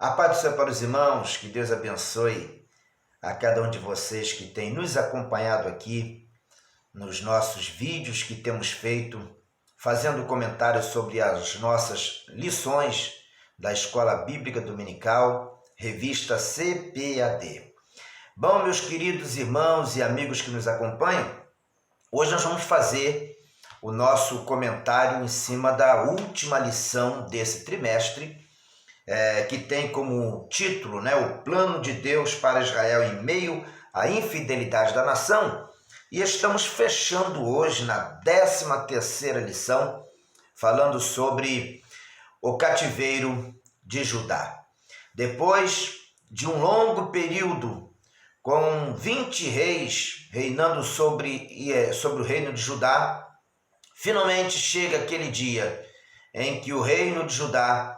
A paz do Senhor para os irmãos, que Deus abençoe a cada um de vocês que tem nos acompanhado aqui nos nossos vídeos que temos feito, fazendo comentários sobre as nossas lições da Escola Bíblica Dominical, revista CPAD. Bom, meus queridos irmãos e amigos que nos acompanham, hoje nós vamos fazer o nosso comentário em cima da última lição desse trimestre, que tem como título, o plano de Deus para Israel em meio à infidelidade da nação. E estamos fechando hoje na 13ª lição, falando sobre o cativeiro de Judá. Depois de um longo período, com 20 reis reinando sobre o reino de Judá, finalmente chega aquele dia em que o reino de Judá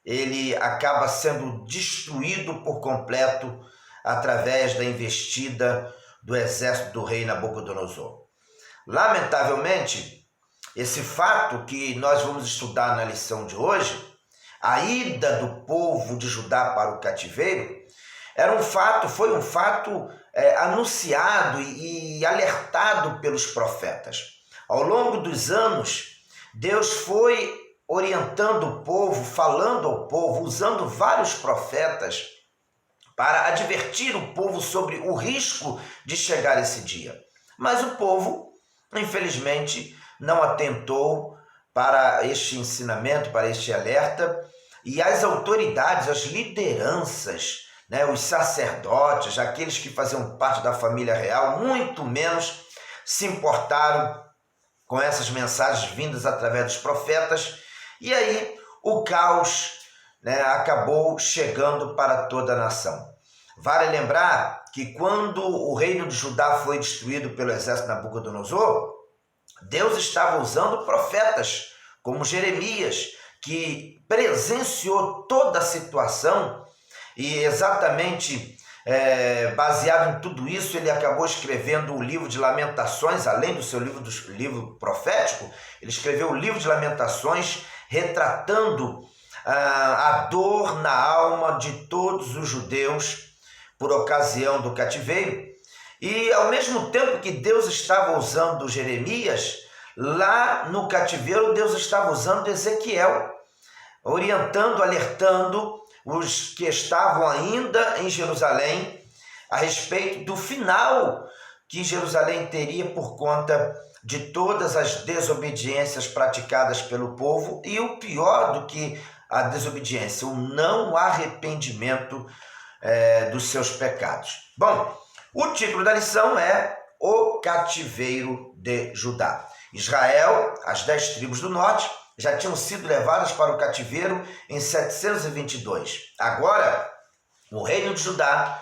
ele acaba sendo destruído por completo através da investida do exército do rei Nabucodonosor. Lamentavelmente, esse fato que nós vamos estudar na lição de hoje, a ida do povo de Judá para o cativeiro, foi um fato anunciado e alertado pelos profetas. Ao longo dos anos, Deus foi orientando o povo, falando ao povo, usando vários profetas para advertir o povo sobre o risco de chegar esse dia. Mas o povo, infelizmente, não atentou para este ensinamento, para este alerta, e as autoridades, as lideranças, os sacerdotes, aqueles que faziam parte da família real, muito menos se importaram com essas mensagens vindas através dos profetas. E aí o caos acabou chegando para toda a nação. Vale lembrar que quando o reino de Judá foi destruído pelo exército de Nabucodonosor, Deus estava usando profetas como Jeremias, que presenciou toda a situação e exatamente baseado em tudo isso, ele acabou escrevendo o livro de Lamentações, além do seu livro profético, ele escreveu o livro de Lamentações, retratando a dor na alma de todos os judeus por ocasião do cativeiro. E ao mesmo tempo que Deus estava usando Jeremias, lá no cativeiro Deus estava usando Ezequiel, orientando, alertando os que estavam ainda em Jerusalém a respeito do final que Jerusalém teria por conta de todas as desobediências praticadas pelo povo e o pior do que a desobediência, o não arrependimento dos seus pecados. Bom, o título da lição é O Cativeiro de Judá. Israel, as 10 tribos do norte, já tinham sido levadas para o cativeiro em 722. Agora, o reino de Judá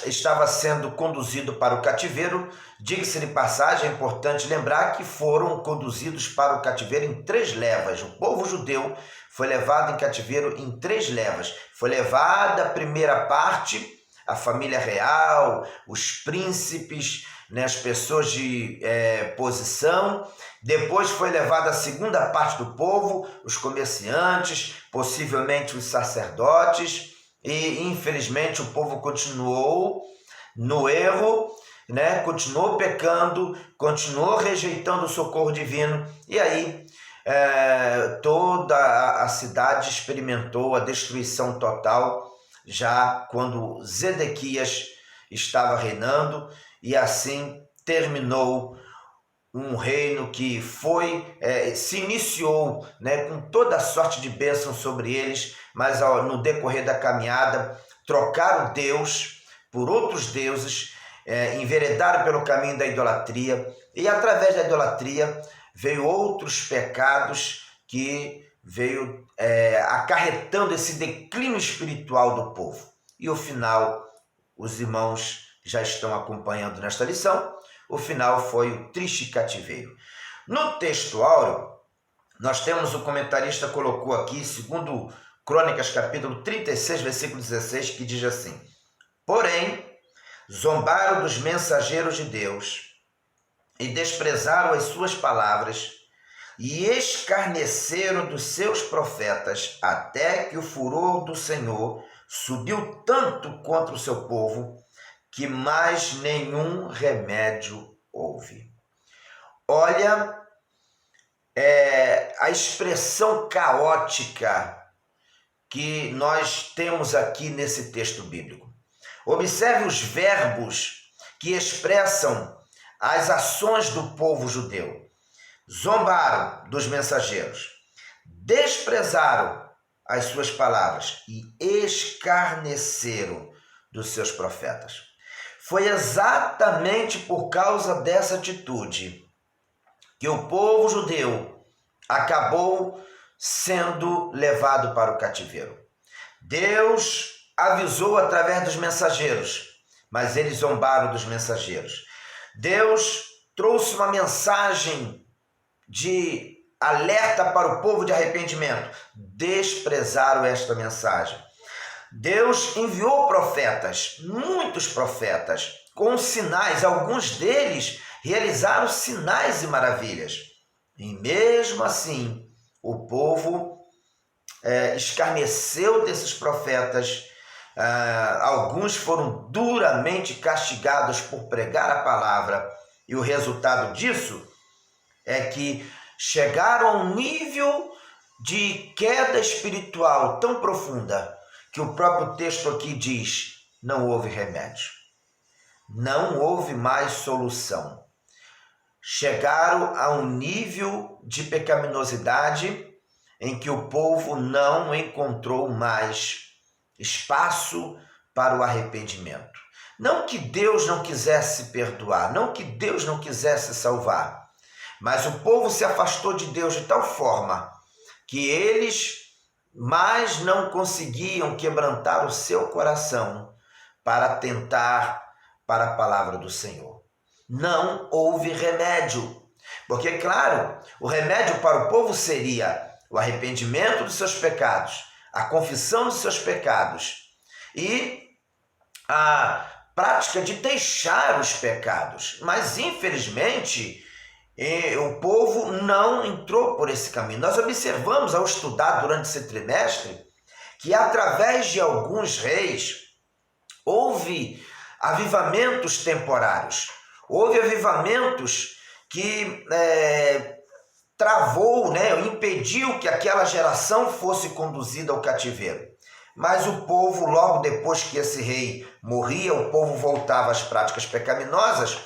estava sendo conduzido para o cativeiro. Diga-se de passagem, é importante lembrar que foram conduzidos para o cativeiro em 3 levas. O povo judeu foi levado em cativeiro em 3 levas. Foi levada a primeira parte, a família real, os príncipes, as pessoas de posição. Depois foi levada a segunda parte do povo, os comerciantes, possivelmente os sacerdotes. E infelizmente o povo continuou no erro, continuou pecando, continuou rejeitando o socorro divino, e aí toda a cidade experimentou a destruição total, já quando Zedequias estava reinando, e assim terminou um reino que se iniciou com toda a sorte de bênção sobre eles, mas no decorrer da caminhada trocaram Deus por outros deuses, enveredaram pelo caminho da idolatria, e através da idolatria veio outros pecados que veio acarretando esse declínio espiritual do povo. E o final, os irmãos já estão acompanhando nesta lição, o final foi o triste cativeiro. No texto áureo, nós temos, o comentarista colocou aqui, segundo Crônicas, capítulo 36, versículo 16, que diz assim: porém, zombaram dos mensageiros de Deus e desprezaram as suas palavras, e escarneceram dos seus profetas, até que o furor do Senhor subiu tanto contra o seu povo, que mais nenhum remédio houve. Olha a expressão caótica que nós temos aqui nesse texto bíblico. Observe os verbos que expressam as ações do povo judeu. Zombaram dos mensageiros, desprezaram as suas palavras e escarneceram dos seus profetas. Foi exatamente por causa dessa atitude que o povo judeu acabou sendo levado para o cativeiro. Deus avisou através dos mensageiros, mas eles zombaram dos mensageiros. Deus trouxe uma mensagem de alerta para o povo de arrependimento. Desprezaram esta mensagem. Deus enviou profetas, muitos profetas, com sinais. Alguns deles realizaram sinais e maravilhas. E mesmo assim, o povo escarneceu desses profetas. Alguns foram duramente castigados por pregar a palavra. E o resultado disso é que chegaram a um nível de queda espiritual tão profunda que o próprio texto aqui diz: não houve remédio, não houve mais solução. Chegaram a um nível de pecaminosidade em que o povo não encontrou mais espaço para o arrependimento. Não que Deus não quisesse perdoar, não que Deus não quisesse salvar, mas o povo se afastou de Deus de tal forma que eles mais não conseguiam quebrantar o seu coração para atentar para a palavra do Senhor. Não houve remédio, porque, claro, o remédio para o povo seria o arrependimento dos seus pecados, a confissão dos seus pecados e a prática de deixar os pecados. Mas, infelizmente, o povo não entrou por esse caminho. Nós observamos ao estudar durante esse trimestre que através de alguns reis houve avivamentos temporários, houve avivamentos que travou, impediu que aquela geração fosse conduzida ao cativeiro. Mas o povo, logo depois que esse rei morria, o povo voltava às práticas pecaminosas,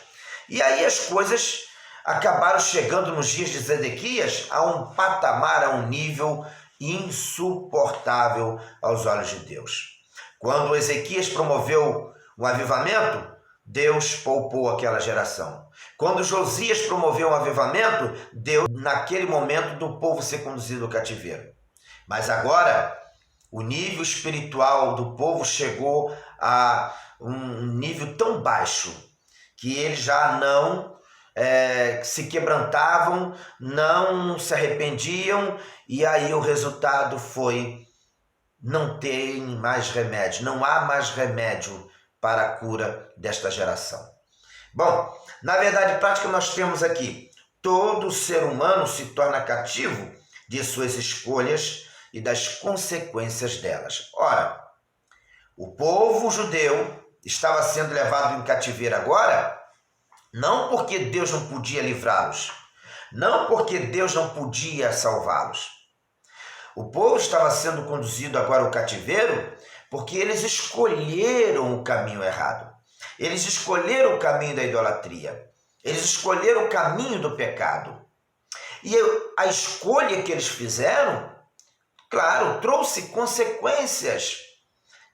e aí as coisas acabaram chegando nos dias de Zedequias a um patamar, a um nível insuportável aos olhos de Deus. Quando Ezequias promoveu um avivamento, Deus poupou aquela geração. Quando Josias promoveu um avivamento, Deus, naquele momento, do povo ser conduzido ao cativeiro. Mas agora, o nível espiritual do povo chegou a um nível tão baixo que eles já não se quebrantavam, não se arrependiam, e aí o resultado foi: não tem mais remédio, não há mais remédio para a cura desta geração. Bom, na verdade prática nós temos aqui: todo ser humano se torna cativo de suas escolhas e das consequências delas. Ora, o povo judeu estava sendo levado em cativeiro agora, não porque Deus não podia livrá-los, não porque Deus não podia salvá-los. O povo estava sendo conduzido agora ao cativeiro porque eles escolheram o caminho errado. Eles escolheram o caminho da idolatria. Eles escolheram o caminho do pecado. E a escolha que eles fizeram, claro, trouxe consequências.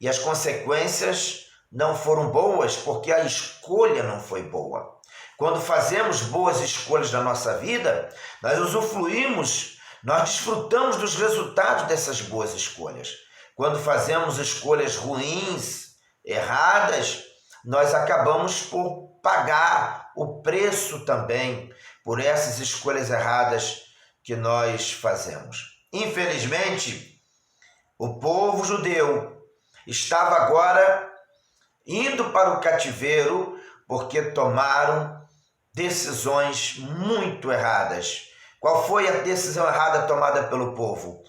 E as consequências não foram boas porque a escolha não foi boa. Quando fazemos boas escolhas na nossa vida, nós usufruímos, nós desfrutamos dos resultados dessas boas escolhas. Quando fazemos escolhas ruins, erradas, nós acabamos por pagar o preço também por essas escolhas erradas que nós fazemos. Infelizmente, o povo judeu estava agora indo para o cativeiro porque tomaram decisões muito erradas, Qual foi a decisão errada tomada pelo povo?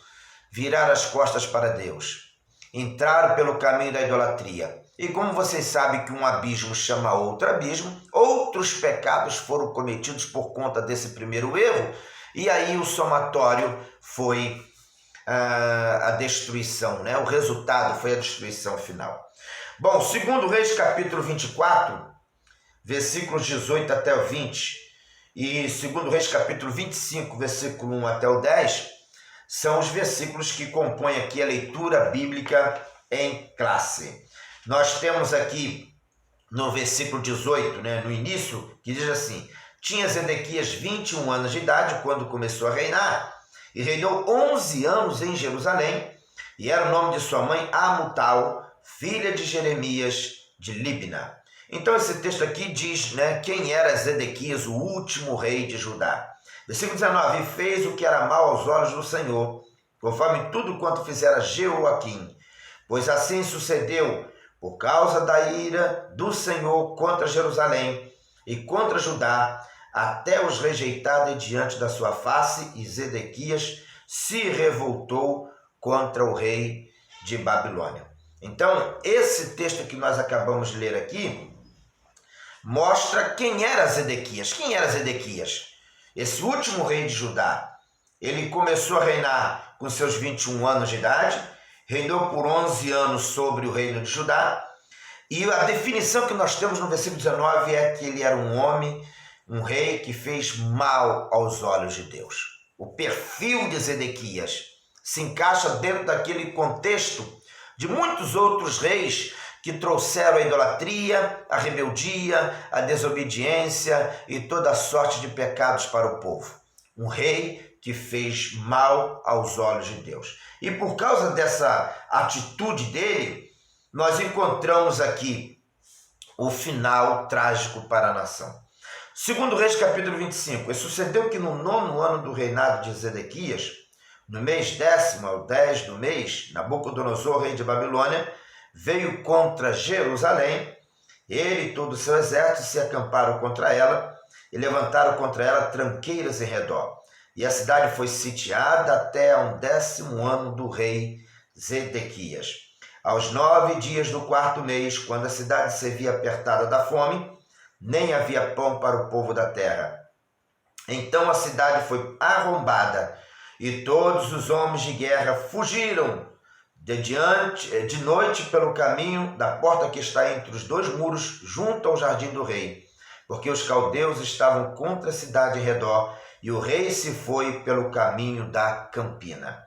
Virar as costas para Deus. Entraram pelo caminho da idolatria. E como vocês sabem que um abismo chama outro abismo, outros pecados foram cometidos por conta desse primeiro erro, e aí o somatório foi a destruição, né? O resultado foi a destruição final. Bom, segundo Reis capítulo 24, versículos 18 até o 20, e segundo Reis capítulo 25, versículo 1 até o 10, são os versículos que compõem aqui a leitura bíblica em classe. Nós temos aqui no versículo 18, né, no início, que diz assim: tinha Zedequias 21 anos de idade quando começou a reinar, e reinou 11 anos em Jerusalém, e era o nome de sua mãe Amutal, filha de Jeremias de Libna. Então esse texto aqui diz, né, quem era Zedequias, o último rei de Judá. Versículo 19: e fez o que era mal aos olhos do Senhor, conforme tudo quanto fizera Jeoaquim, pois assim sucedeu por causa da ira do Senhor contra Jerusalém e contra Judá, até os rejeitar de diante da sua face, e Zedequias se revoltou contra o rei de Babilônia. Então, esse texto que nós acabamos de ler aqui mostra quem era Zedequias. Quem era Zedequias? Esse último rei de Judá. Ele começou a reinar com seus 21 anos de idade, reinou por 11 anos sobre o reino de Judá, e a definição que nós temos no versículo 19 é que ele era um homem, um rei que fez mal aos olhos de Deus. O perfil de Zedequias se encaixa dentro daquele contexto de muitos outros reis que trouxeram a idolatria, a rebeldia, a desobediência e toda sorte de pecados para o povo. Um rei que fez mal aos olhos de Deus. E por causa dessa atitude dele, nós encontramos aqui o final trágico para a nação. Segundo Reis capítulo 25, e sucedeu que no 9º ano do reinado de Zedequias, no mês 10º, ao 10 do mês, Nabucodonosor, rei de Babilônia, veio contra Jerusalém, ele e todo o seu exército se acamparam contra ela e levantaram contra ela tranqueiras em redor. E a cidade foi sitiada até ao 10º ano do rei Zedequias. Aos 9 dias do 4º mês, quando a cidade se via apertada da fome, nem havia pão para o povo da terra. Então a cidade foi arrombada, e todos os homens de guerra fugiram de noite pelo caminho da porta que está entre os dois muros, junto ao jardim do rei, porque os caldeus estavam contra a cidade em redor, e o rei se foi pelo caminho da campina.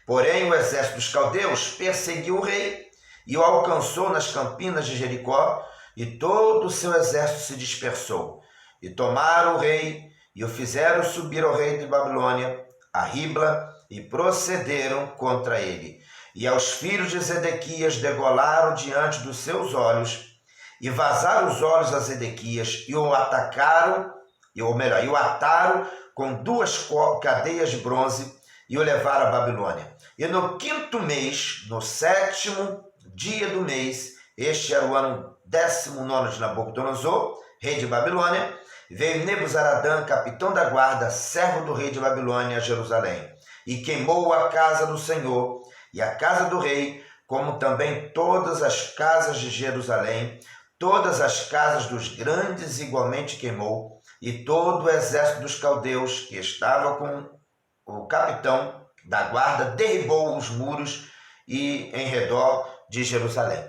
Porém, o exército dos caldeus perseguiu o rei e o alcançou nas campinas de Jericó, e todo o seu exército se dispersou. E tomaram o rei e o fizeram subir ao rei de Babilônia, a Ribla, e procederam contra ele. E aos filhos de Zedequias degolaram diante dos seus olhos, e vazaram os olhos a Zedequias, e o atacaram, o ataram com 2 cadeias de bronze, e o levaram a Babilônia. E no 5º mês, no 7º dia do mês, este era o ano 19º de Nabucodonosor, rei de Babilônia, veio Nebuzaradã, capitão da guarda, servo do rei de Babilônia, a Jerusalém, e queimou a casa do Senhor e a casa do rei, como também todas as casas de Jerusalém, todas as casas dos grandes igualmente queimou, e todo o exército dos caldeus que estava com o capitão da guarda derribou os muros e em redor de Jerusalém.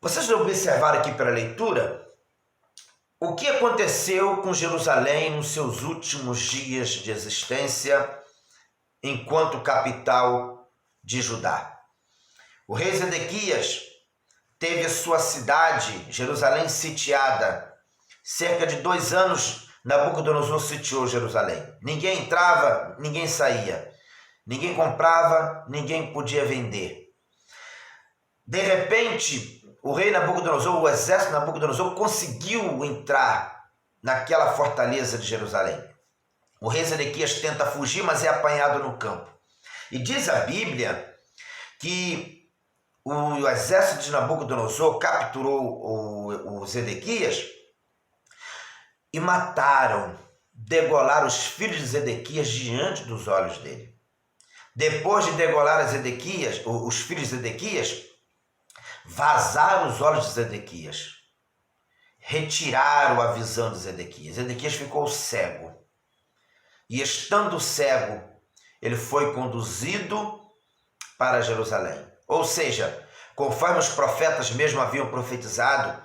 Vocês observaram aqui pela leitura o que aconteceu com Jerusalém nos seus últimos dias de existência enquanto capital de Judá. O rei Zedequias teve sua cidade, Jerusalém, sitiada. Cerca de 2 anos, Nabucodonosor sitiou Jerusalém. Ninguém entrava, ninguém saía. Ninguém comprava, ninguém podia vender. De repente, o rei Nabucodonosor, o exército de Nabucodonosor, conseguiu entrar naquela fortaleza de Jerusalém. O rei Zedequias tenta fugir, mas é apanhado no campo. E diz a Bíblia que o exército de Nabucodonosor capturou o Zedequias e mataram degolar os filhos de Zedequias diante dos olhos dele. Depois de degolar os filhos de Zedequias, vazaram os olhos de Zedequias. Retiraram a visão de Zedequias. Zedequias ficou cego. E estando cego, ele foi conduzido para Jerusalém. Ou seja, conforme os profetas mesmo haviam profetizado,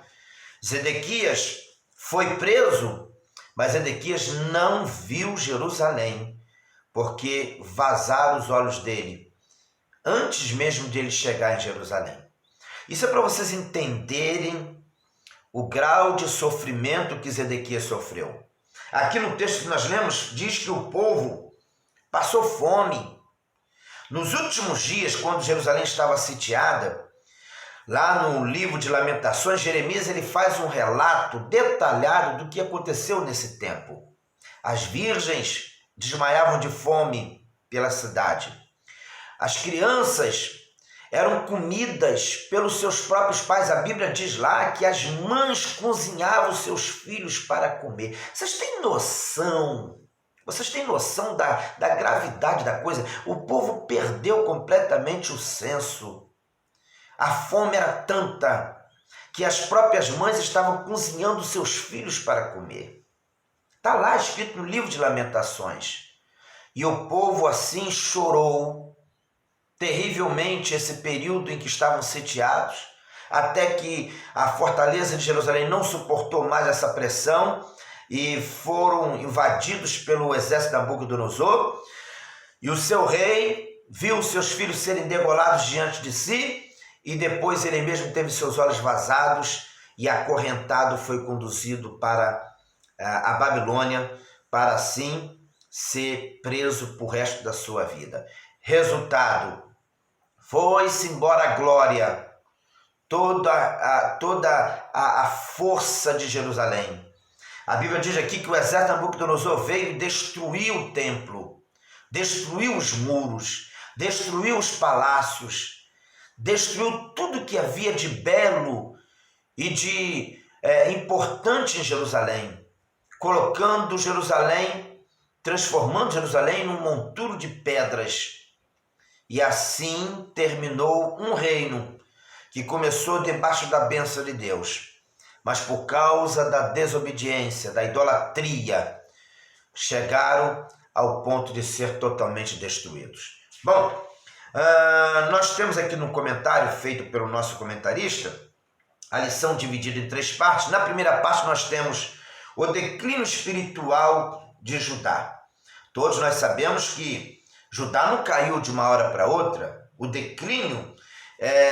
Zedequias foi preso, mas Zedequias não viu Jerusalém, porque vazaram os olhos dele, antes mesmo de ele chegar em Jerusalém. Isso é para vocês entenderem o grau de sofrimento que Zedequias sofreu. Aqui no texto que nós lemos, diz que o povo passou fome. Nos últimos dias, quando Jerusalém estava sitiada, lá no livro de Lamentações, Jeremias ele faz um relato detalhado do que aconteceu nesse tempo. As virgens desmaiavam de fome pela cidade. As crianças eram comidas pelos seus próprios pais. A Bíblia diz lá que as mães cozinhavam seus filhos para comer. Vocês têm noção? Vocês têm noção da gravidade da coisa? O povo perdeu completamente o senso. A fome era tanta que as próprias mães estavam cozinhando seus filhos para comer. Está lá escrito no livro de Lamentações. E o povo assim chorou terrivelmente esse período em que estavam sitiados, até que a fortaleza de Jerusalém não suportou mais essa pressão e foram invadidos pelo exército de Nabucodonosor, e o seu rei viu seus filhos serem degolados diante de si, e depois ele mesmo teve seus olhos vazados e acorrentado foi conduzido para a Babilônia, para assim ser preso por resto da sua vida. Resultado, foi-se embora a glória, toda a força de Jerusalém. A Bíblia diz aqui que o exército de Nabucodonosor veio e destruiu o templo, destruiu os muros, destruiu os palácios, destruiu tudo que havia de belo e de importante em Jerusalém, colocando Jerusalém, transformando Jerusalém num monturo de pedras. E assim terminou um reino que começou debaixo da bênção de Deus, mas por causa da desobediência, da idolatria, chegaram ao ponto de ser totalmente destruídos. Bom, nós temos aqui no comentário feito pelo nosso comentarista a lição dividida em 3 partes. Na primeira parte nós temos o declínio espiritual de Judá. Todos nós sabemos que Judá não caiu de uma hora para outra. O declínio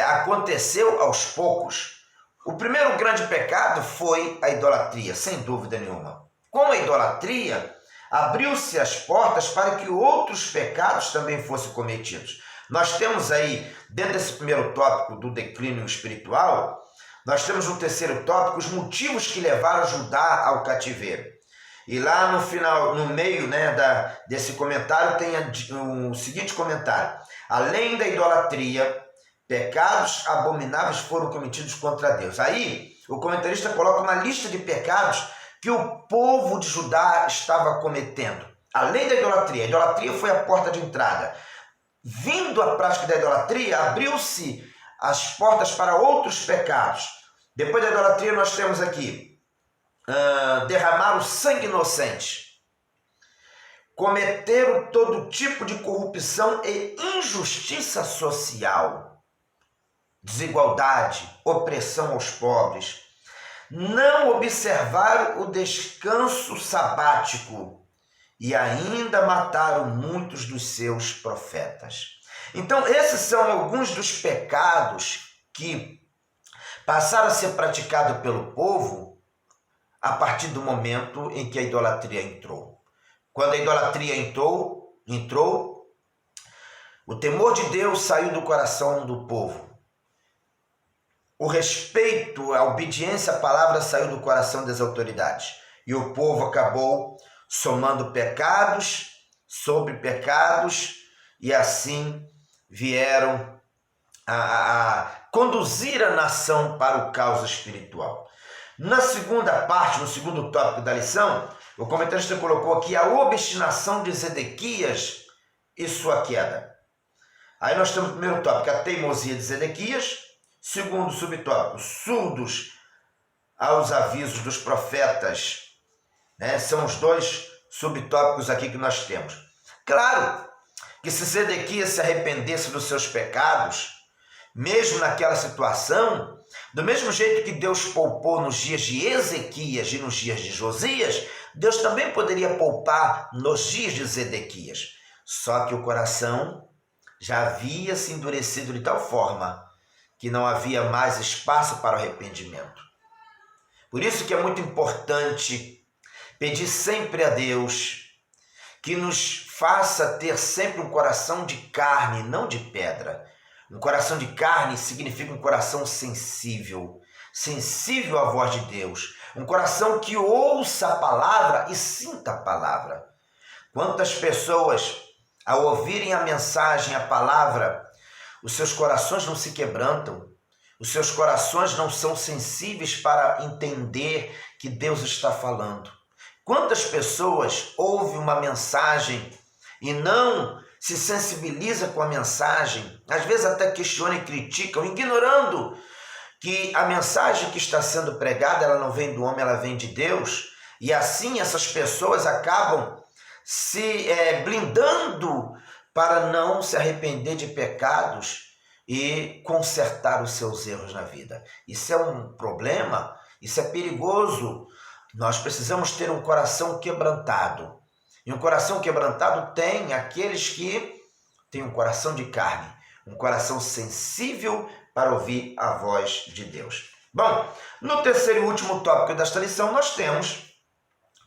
aconteceu aos poucos. O primeiro grande pecado foi a idolatria, sem dúvida nenhuma. Com a idolatria, abriu-se as portas para que outros pecados também fossem cometidos. Nós temos aí, dentro desse primeiro tópico do declínio espiritual, nós temos no terceiro tópico os motivos que levaram Judá ao cativeiro. E lá no final, no meio desse comentário, tem o seguinte comentário: além da idolatria, pecados abomináveis foram cometidos contra Deus. Aí, o comentarista coloca uma lista de pecados que o povo de Judá estava cometendo. Além da idolatria, a idolatria foi a porta de entrada. Vindo a prática da idolatria, abriu-se as portas para outros pecados. Depois da idolatria, nós temos aqui derramar o sangue inocente, cometeram todo tipo de corrupção e injustiça social, desigualdade, opressão aos pobres, não observaram o descanso sabático e ainda mataram muitos dos seus profetas. Então, esses são alguns dos pecados que passaram a ser praticados pelo povo a partir do momento em que a idolatria entrou. Quando a idolatria entrou, o temor de Deus saiu do coração do povo. O respeito, a obediência à palavra saiu do coração das autoridades. E o povo acabou somando pecados sobre pecados e assim vieram a conduzir a nação para o caos espiritual. Na segunda parte, no segundo tópico da lição, o comentarista colocou aqui a obstinação de Zedequias e sua queda. Aí nós temos o primeiro tópico, a teimosia de Zedequias. Segundo subtópico, surdos aos avisos dos profetas. São os dois subtópicos aqui que nós temos. Claro que se Zedequias se arrependesse dos seus pecados, mesmo naquela situação, do mesmo jeito que Deus poupou nos dias de Ezequias e nos dias de Josias, Deus também poderia poupar nos dias de Zedequias. Só que o coração já havia se endurecido de tal forma que não havia mais espaço para o arrependimento. Por isso que é muito importante pedir sempre a Deus que nos faça ter sempre um coração de carne, não de pedra. Um coração de carne significa um coração sensível, sensível à voz de Deus. Um coração que ouça a palavra e sinta a palavra. Quantas pessoas, ao ouvirem a mensagem, a palavra, os seus corações não se quebrantam, os seus corações não são sensíveis para entender que Deus está falando. Quantas pessoas ouvem uma mensagem e não se sensibiliza com a mensagem, às vezes até questionam e criticam, ignorando que a mensagem que está sendo pregada, ela não vem do homem, ela vem de Deus, e assim essas pessoas acabam se blindando para não se arrepender de pecados e consertar os seus erros na vida. Isso é um problema, isso é perigoso. Nós precisamos ter um coração quebrantado. E um coração quebrantado tem aqueles que têm um coração de carne, um coração sensível para ouvir a voz de Deus. Bom, no terceiro e último tópico desta lição, nós temos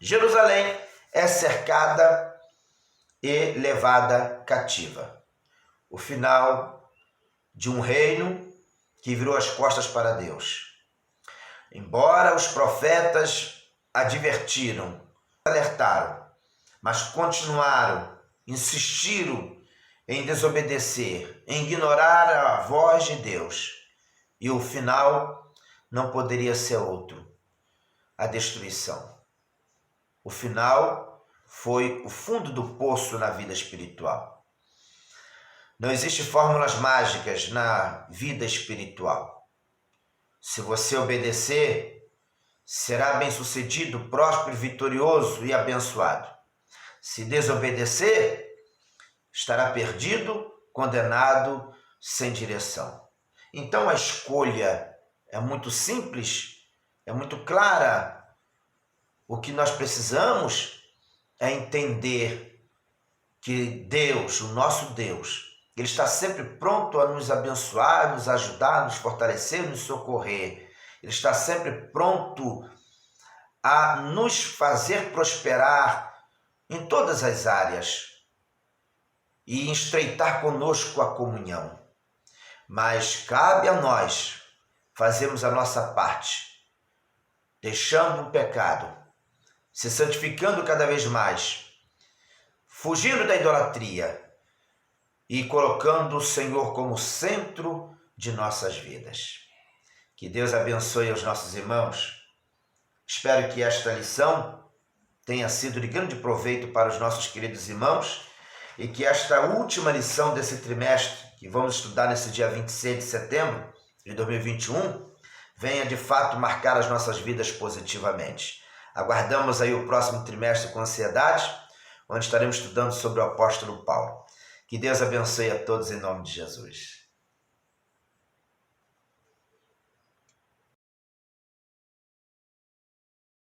Jerusalém é cercada e levada cativa. O final de um reino que virou as costas para Deus. Embora os profetas advertiram, alertaram, mas continuaram, insistiram em desobedecer, em ignorar a voz de Deus. E o final não poderia ser outro: a destruição. O final foi o fundo do poço na vida espiritual. Não existe fórmulas mágicas na vida espiritual. Se você obedecer, será bem-sucedido, próspero, vitorioso e abençoado. Se desobedecer, estará perdido, condenado, sem direção. Então a escolha é muito simples, é muito clara. O que nós precisamos é entender que Deus, o nosso Deus, Ele está sempre pronto a nos abençoar, nos ajudar, nos fortalecer, nos socorrer. Ele está sempre pronto a nos fazer prosperar em todas as áreas e estreitar conosco a comunhão. Mas cabe a nós fazermos a nossa parte, deixando o pecado, se santificando cada vez mais, fugindo da idolatria e colocando o Senhor como centro de nossas vidas. Que Deus abençoe os nossos irmãos. Espero que esta lição tenha sido de grande proveito para os nossos queridos irmãos e que esta última lição desse trimestre, que vamos estudar nesse dia 26 de setembro de 2021, venha de fato marcar as nossas vidas positivamente. Aguardamos aí o próximo trimestre com ansiedade, onde estaremos estudando sobre o apóstolo Paulo. Que Deus abençoe a todos em nome de Jesus.